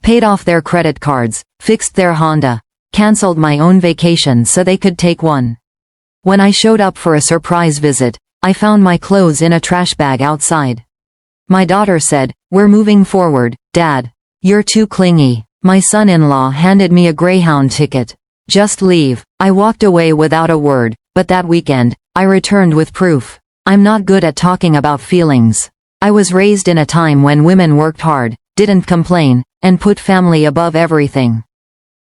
Paid off their credit cards, fixed their Honda, cancelled my own vacation so they could take one. When I showed up for a surprise visit, I found my clothes in a trash bag outside. My daughter said, "We're moving forward, Dad. You're too clingy." My son-in-law handed me a Greyhound ticket. "Just leave." I walked away without a word, but that weekend, I returned with proof. I'm not good at talking about feelings. I was raised in a time when women worked hard, didn't complain, and put family above everything.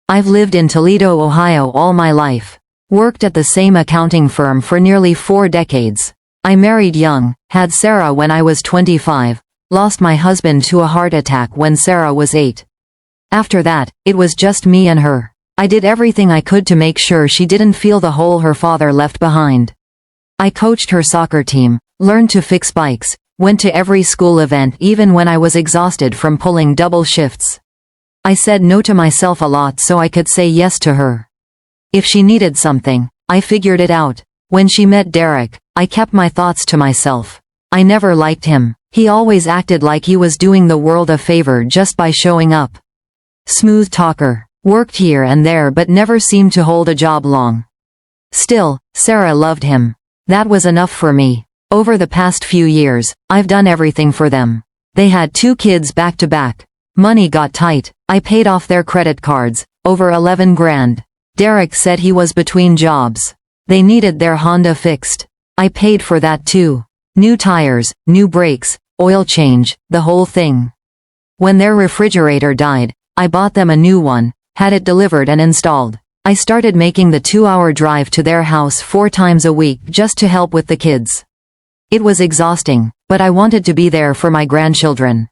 I've lived in Toledo, Ohio all my life. Worked at the same accounting firm for nearly 4 decades. I married young, had Sarah when I was 25, lost my husband to a heart attack when Sarah was 8. After that, it was just me and her. I did everything I could to make sure she didn't feel the hole her father left behind. I coached her soccer team, learned to fix bikes, went to every school event even when I was exhausted from pulling double shifts. I said no to myself a lot so I could say yes to her. If she needed something, I figured it out. When she met Derek, I kept my thoughts to myself. I never liked him. He always acted like he was doing the world a favor just by showing up. Smooth talker. Worked here and there but never seemed to hold a job long. Still, Sarah loved him. That was enough for me. Over the past few years, I've done everything for them. They had 2 kids back to back. Money got tight. I paid off their credit cards, over 11 grand. Derek said he was between jobs. They needed their Honda fixed. I paid for that too. New tires, new brakes, oil change, the whole thing. When their refrigerator died, I bought them a new one, had it delivered and installed. I started making the 2-hour drive to their house 4 times a week just to help with the kids. It was exhausting, but I wanted to be there for my grandchildren.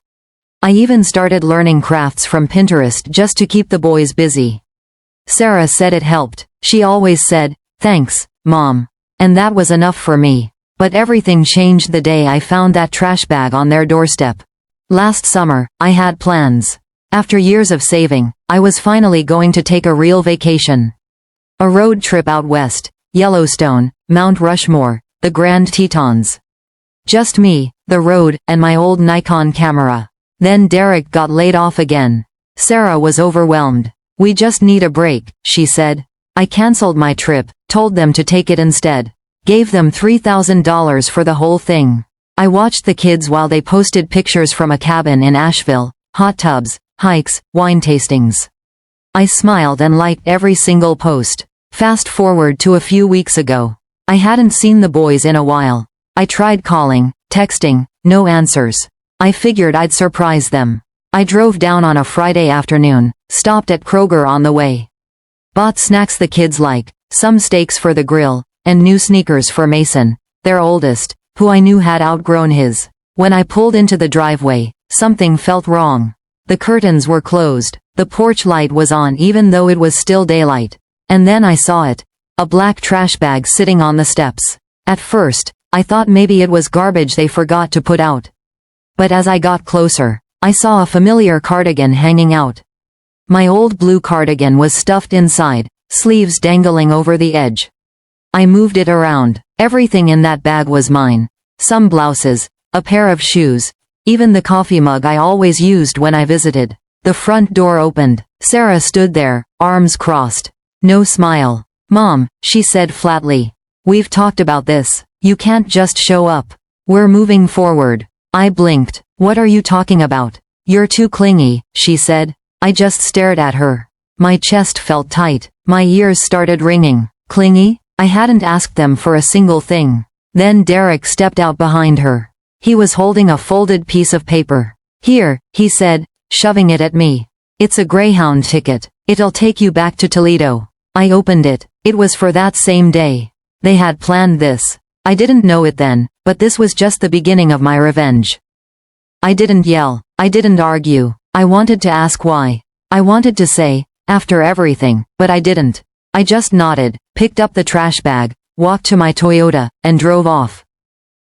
I even started learning crafts from Pinterest just to keep the boys busy. Sarah said it helped. She always said, "Thanks, Mom." And that was enough for me. But everything changed the day I found that trash bag on their doorstep. Last summer, I had plans. After years of saving, I was finally going to take a real vacation. A road trip out west, Yellowstone, Mount Rushmore, the Grand Tetons. Just me, the road, and my old Nikon camera. Then Derek got laid off again. Sarah was overwhelmed. "We just need a break," she said. I canceled my trip, told them to take it instead. Gave them $3,000 for the whole thing. I watched the kids while they posted pictures from a cabin in Asheville, hot tubs, hikes, wine tastings. I smiled and liked every single post. Fast forward to a few weeks ago. I hadn't seen the boys in a while. I tried calling, texting, no answers. I figured I'd surprise them. I drove down on a Friday afternoon, stopped at Kroger on the way. Bought snacks the kids like, some steaks for the grill, and new sneakers for Mason, their oldest, who I knew had outgrown his. When I pulled into the driveway, something felt wrong. The curtains were closed, the porch light was on even though it was still daylight. And then I saw it. A black trash bag sitting on the steps. At first, I thought maybe it was garbage they forgot to put out. But as I got closer, I saw a familiar cardigan hanging out. My old blue cardigan was stuffed inside, sleeves dangling over the edge. I moved it around. Everything in that bag was mine. Some blouses, a pair of shoes, even the coffee mug I always used when I visited. The front door opened. Sarah stood there, arms crossed. No smile. "Mom," she said flatly. "We've talked about this. You can't just show up. We're moving forward." I blinked. "What are you talking about?" "You're too clingy," she said. I just stared at her. My chest felt tight. My ears started ringing. Clingy? I hadn't asked them for a single thing. Then Derek stepped out behind her. He was holding a folded piece of paper. "Here," he said, shoving it at me. "It's a Greyhound ticket. It'll take you back to Toledo." I opened it. It was for that same day. They had planned this. I didn't know it then, but this was just the beginning of my revenge. I didn't yell. I didn't argue. I wanted to ask why. I wanted to say, after everything, but I didn't. I just nodded, picked up the trash bag, walked to my Toyota, and drove off.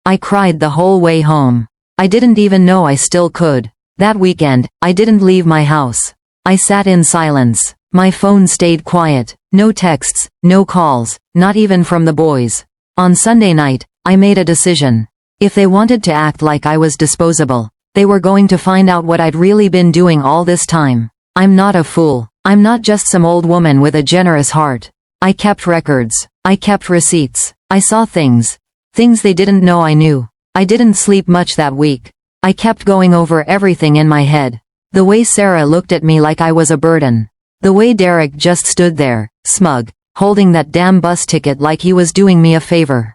I cried the whole way home. I didn't even know I still could. That weekend, I didn't leave my house. I sat in silence. My phone stayed quiet. No texts, no calls, not even from the boys. On Sunday night, I made a decision. If they wanted to act like I was disposable, they were going to find out what I'd really been doing all this time. I'm not a fool. I'm not just some old woman with a generous heart. I kept records. I kept receipts. I saw things. Things they didn't know I knew. I didn't sleep much that week. I kept going over everything in my head. The way Sarah looked at me like I was a burden. The way Derek just stood there, smug, holding that damn bus ticket like he was doing me a favor.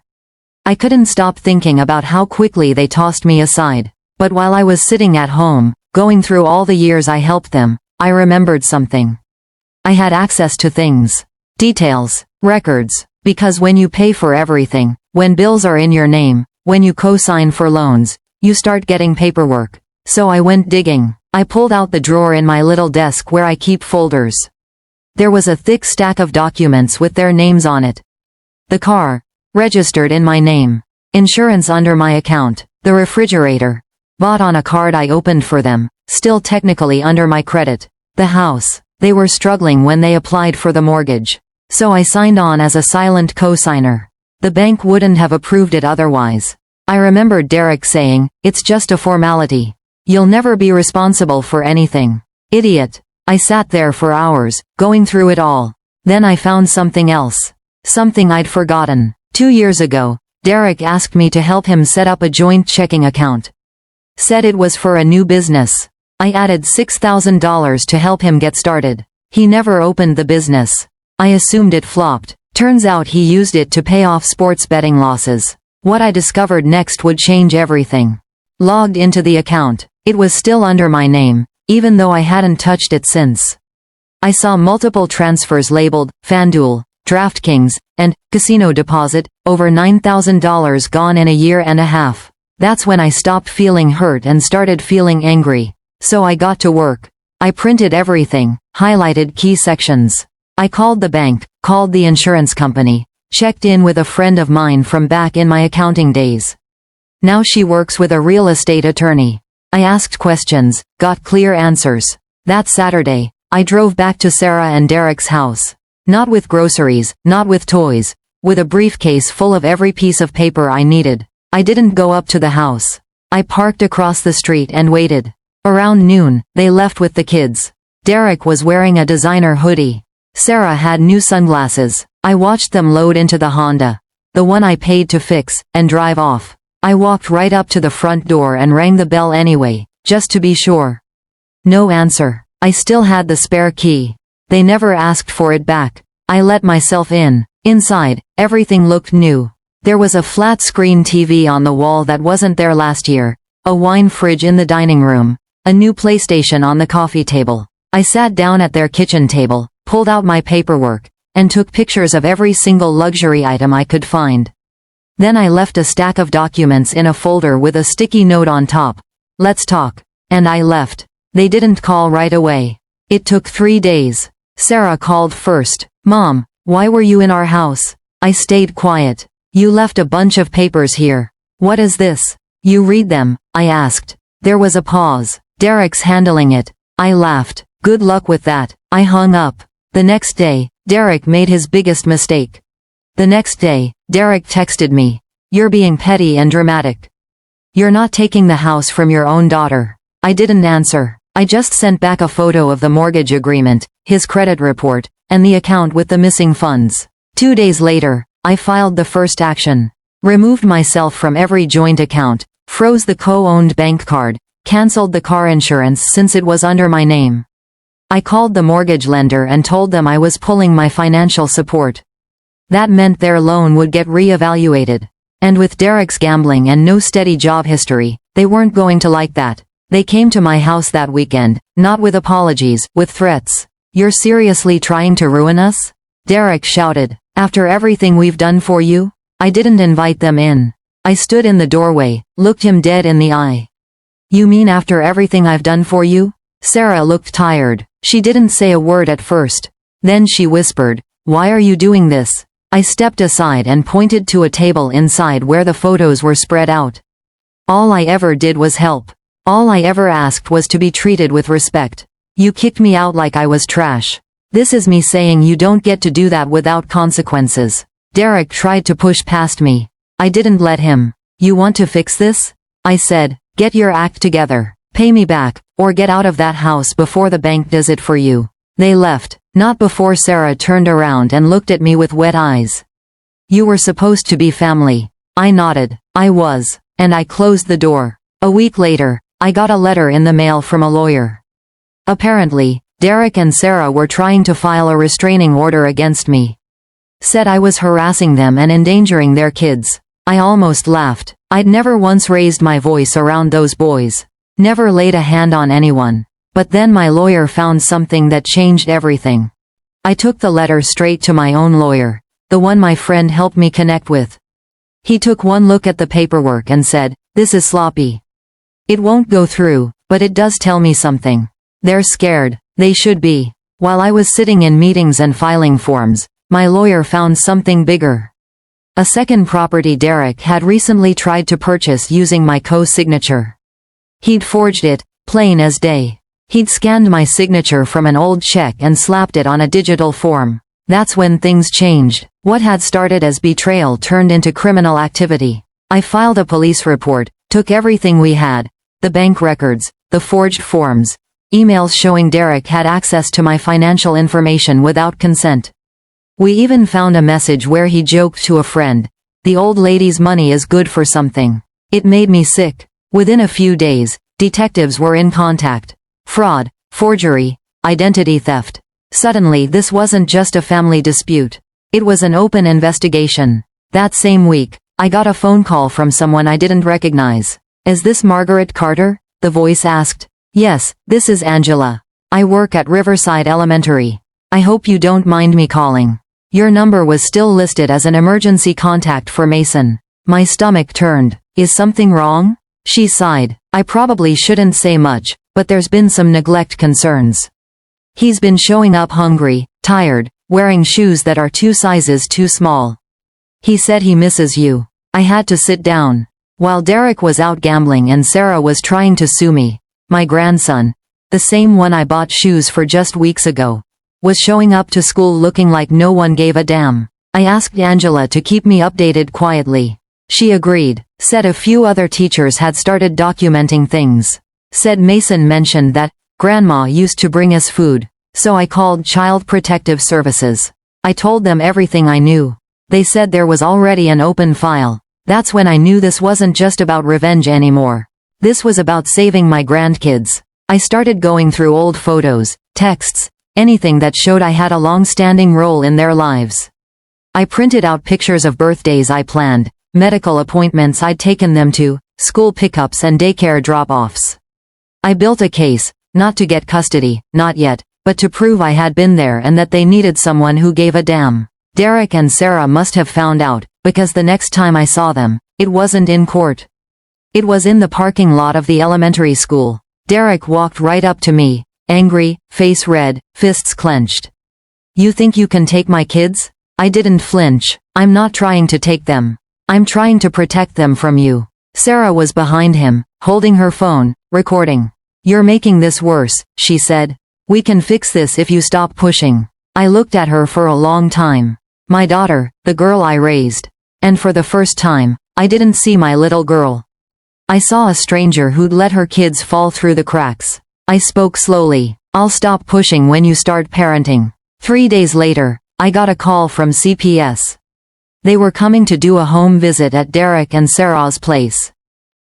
I couldn't stop thinking about how quickly they tossed me aside. But while I was sitting at home, going through all the years I helped them, I remembered something. I had access to things. Details. Records. Because when you pay for everything, when bills are in your name, when you co-sign for loans, you start getting paperwork. So I went digging. I pulled out the drawer in my little desk where I keep folders. There was a thick stack of documents with their names on it. The car. Registered in my name. Insurance under my account. The refrigerator. Bought on a card I opened for them, still technically under my credit. The house. They were struggling when they applied for the mortgage. So I signed on as a silent co-signer. The bank wouldn't have approved it otherwise. I remembered Derek saying, "It's just a formality. You'll never be responsible for anything." Idiot. I sat there for hours, going through it all. Then I found something else. Something I'd forgotten. 2 years ago, Derek asked me to help him set up a joint checking account. Said it was for a new business. I added $6,000 to help him get started. He never opened the business. I assumed it flopped. Turns out he used it to pay off sports betting losses. What I discovered next would change everything. Logged into the account. It was still under my name, even though I hadn't touched it since. I saw multiple transfers labeled FanDuel, DraftKings, and casino deposit, over $9,000 gone in a year and a half. That's when I stopped feeling hurt and started feeling angry. So I got to work. I printed everything, highlighted key sections. I called the bank, called the insurance company, checked in with a friend of mine from back in my accounting days. Now she works with a real estate attorney. I asked questions, got clear answers. That Saturday, I drove back to Sarah and Derek's house. Not with groceries, not with toys, with a briefcase full of every piece of paper I needed. I didn't go up to the house. I parked across the street and waited. Around noon, they left with the kids. Derek was wearing a designer hoodie. Sarah had new sunglasses. I watched them load into the Honda, the one I paid to fix, and drive off. I walked right up to the front door and rang the bell anyway, just to be sure. No answer. I still had the spare key. They never asked for it back. I let myself in. Inside, everything looked new. There was a flat-screen TV on the wall that wasn't there last year, a wine fridge in the dining room, a new PlayStation on the coffee table. I sat down at their kitchen table, pulled out my paperwork, and took pictures of every single luxury item I could find. Then I left a stack of documents in a folder with a sticky note on top. "Let's talk." And I left. They didn't call right away. It took 3 days. Sarah called first. "Mom, why were you in our house?" I stayed quiet. "You left a bunch of papers here. What is this?" "You read them," I asked. There was a pause. "Derek's handling it." I laughed. "Good luck with that." I hung up. The next day, Derek made his biggest mistake. The next day, Derek texted me. "You're being petty and dramatic. You're not taking the house from your own daughter." I didn't answer. I just sent back a photo of the mortgage agreement, his credit report, and the account with the missing funds. 2 days later, I filed the first action. Removed myself from every joint account, froze the co-owned bank card, canceled the car insurance since it was under my name. I called the mortgage lender and told them I was pulling my financial support. That meant their loan would get re-evaluated. And with Derek's gambling and no steady job history, they weren't going to like that. They came to my house that weekend, not with apologies, with threats. "You're seriously trying to ruin us?" Derek shouted. "After everything we've done for you?" I didn't invite them in. I stood in the doorway, looked him dead in the eye. "You mean after everything I've done for you?" Sarah looked tired. She didn't say a word at first. Then she whispered, "Why are you doing this?" I stepped aside and pointed to a table inside where the photos were spread out. "All I ever did was help. All I ever asked was to be treated with respect. You kicked me out like I was trash. This is me saying you don't get to do that without consequences." Derek tried to push past me. I didn't let him. "You want to fix this?" I said. "Get your act together." Pay me back, or get out of that house before the bank does it for you." They left, not before Sarah turned around and looked at me with wet eyes. "You were supposed to be family." I nodded. I was. And I closed the door. A week later, I got a letter in the mail from a lawyer. Apparently, Derek and Sarah were trying to file a restraining order against me. Said I was harassing them and endangering their kids. I almost laughed. I'd never once raised my voice around those boys. Never laid a hand on anyone. But then my lawyer found something that changed everything. I took the letter straight to my own lawyer, the one my friend helped me connect with. He took one look at the paperwork and said, "This is sloppy. It won't go through, but it does tell me something. They're scared. They should be." While I was sitting in meetings and filing forms, my lawyer found something bigger. A second property Derek had recently tried to purchase using my co-signature. He'd forged it, plain as day. He'd scanned my signature from an old check and slapped it on a digital form. That's when things changed. What had started as betrayal turned into criminal activity. I filed a police report, took everything we had, the bank records, the forged forms, emails showing Derek had access to my financial information without consent. We even found a message where he joked to a friend, "The old lady's money is good for something." It made me sick. Within a few days, detectives were in contact. Fraud, forgery, identity theft. Suddenly this wasn't just a family dispute. It was an open investigation. That same week, I got a phone call from someone I didn't recognize. "Is this Margaret Carter?" the voice asked. "Yes, this is Angela. I work at Riverside Elementary. I hope you don't mind me calling. Your number was still listed as an emergency contact for Mason." My stomach turned. "Is something wrong?" She sighed. "I probably shouldn't say much, but there's been some neglect concerns. He's been showing up hungry, tired, wearing shoes that are 2 sizes too small. He said he misses you." I had to sit down. While Derek was out gambling and Sarah was trying to sue me, my grandson, the same one I bought shoes for just weeks ago, was showing up to school looking like no one gave a damn. I asked Angela to keep me updated quietly. She agreed. Said a few other teachers had started documenting things. Said Mason mentioned that Grandma used to bring us food, so I called Child Protective Services. I told them everything I knew. They said there was already an open file. That's when I knew this wasn't just about revenge anymore. This was about saving my grandkids. I started going through old photos, texts, anything that showed I had a long-standing role in their lives. I printed out pictures of birthdays I planned, medical appointments I'd taken them to, school pickups and daycare drop-offs. I built a case, not to get custody, not yet, but to prove I had been there and that they needed someone who gave a damn. Derek and Sarah must have found out, because the next time I saw them, it wasn't in court. It was in the parking lot of the elementary school. Derek walked right up to me, angry, face red, fists clenched. "You think you can take my kids?" I didn't flinch. "I'm not trying to take them. I'm trying to protect them from you." Sarah was behind him, holding her phone, recording. "You're making this worse," she said. "We can fix this if you stop pushing." I looked at her for a long time. My daughter, the girl I raised. And for the first time, I didn't see my little girl. I saw a stranger who'd let her kids fall through the cracks. I spoke slowly. "I'll stop pushing when you start parenting." 3 days later, I got a call from CPS. They were coming to do a home visit at Derek and Sarah's place.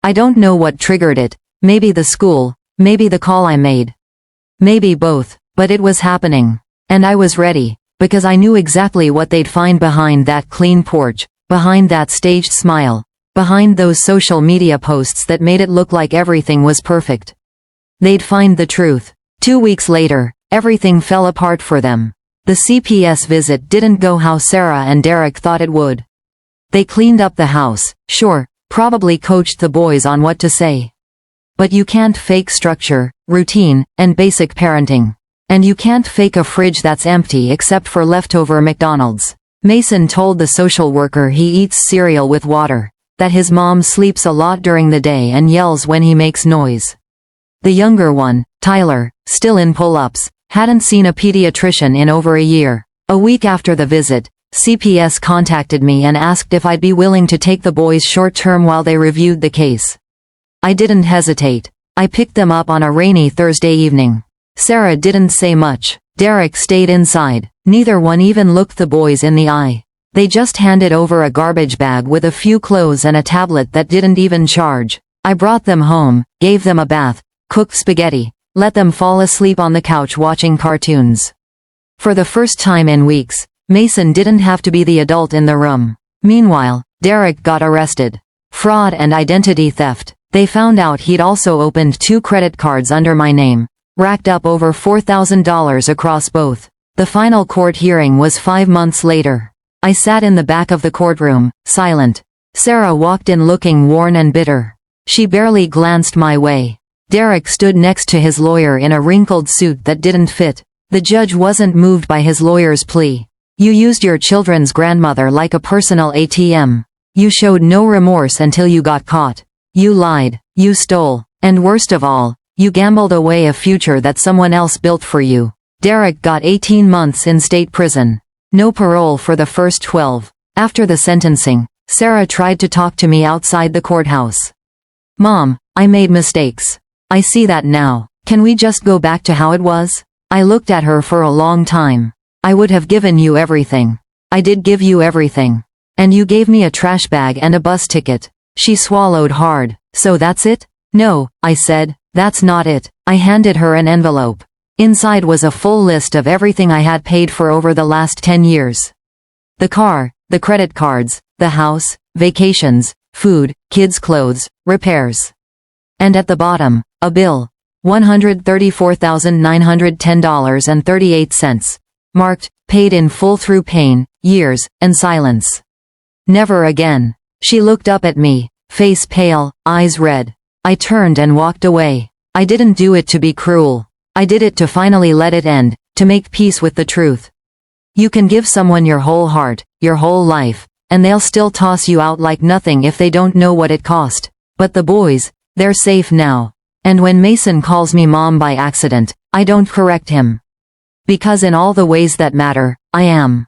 I don't know what triggered it, maybe the school, maybe the call I made. Maybe both, but it was happening. And I was ready, because I knew exactly what they'd find behind that clean porch, behind that staged smile, behind those social media posts that made it look like everything was perfect. They'd find the truth. 2 weeks later, everything fell apart for them. The CPS visit didn't go how Sarah and Derek thought it would. They cleaned up the house, sure, probably coached the boys on what to say. But you can't fake structure, routine, and basic parenting. And you can't fake a fridge that's empty except for leftover McDonald's. Mason told the social worker he eats cereal with water, that his mom sleeps a lot during the day and yells when he makes noise. The younger one, Tyler, still in pull-ups, hadn't seen a pediatrician in over a year. A week after the visit, CPS contacted me and asked if I'd be willing to take the boys short-term while they reviewed the case. I didn't hesitate. I picked them up on a rainy Thursday evening. Sarah didn't say much. Derek stayed inside. Neither one even looked the boys in the eye. They just handed over a garbage bag with a few clothes and a tablet that didn't even charge. I brought them home, gave them a bath, cooked spaghetti, let them fall asleep on the couch watching cartoons. For the first time in weeks, Mason didn't have to be the adult in the room. Meanwhile, Derek got arrested. Fraud and identity theft. They found out he'd also opened 2 credit cards under my name, racked up over $4,000 across both. The final court hearing was 5 months later. I sat in the back of the courtroom, silent. Sarah walked in looking worn and bitter. She barely glanced my way. Derek stood next to his lawyer in a wrinkled suit that didn't fit. The judge wasn't moved by his lawyer's plea. You used your children's grandmother like a personal ATM. You showed no remorse until you got caught. You lied. You stole. And worst of all, you gambled away a future that someone else built for you. Derek got 18 months in state prison. No parole for the first 12. After the sentencing, Sarah tried to talk to me outside the courthouse. Mom, I made mistakes. I see that now. Can we just go back to how it was? I looked at her for a long time. I would have given you everything. I did give you everything. And you gave me a trash bag and a bus ticket. She swallowed hard. So that's it? No, I said. That's not it. I handed her an envelope. Inside was a full list of everything I had paid for over the last 10 years. The car, the credit cards, the house, vacations, food, kids' clothes, repairs. And at the bottom, a bill. $134,910.38. Marked, paid in full through pain, years, and silence. Never again. She looked up at me, face pale, eyes red. I turned and walked away. I didn't do it to be cruel. I did it to finally let it end, to make peace with the truth. You can give someone your whole heart, your whole life, and they'll still toss you out like nothing if they don't know what it cost. But the boys, they're safe now. And when Mason calls me mom by accident, I don't correct him. Because in all the ways that matter, I am.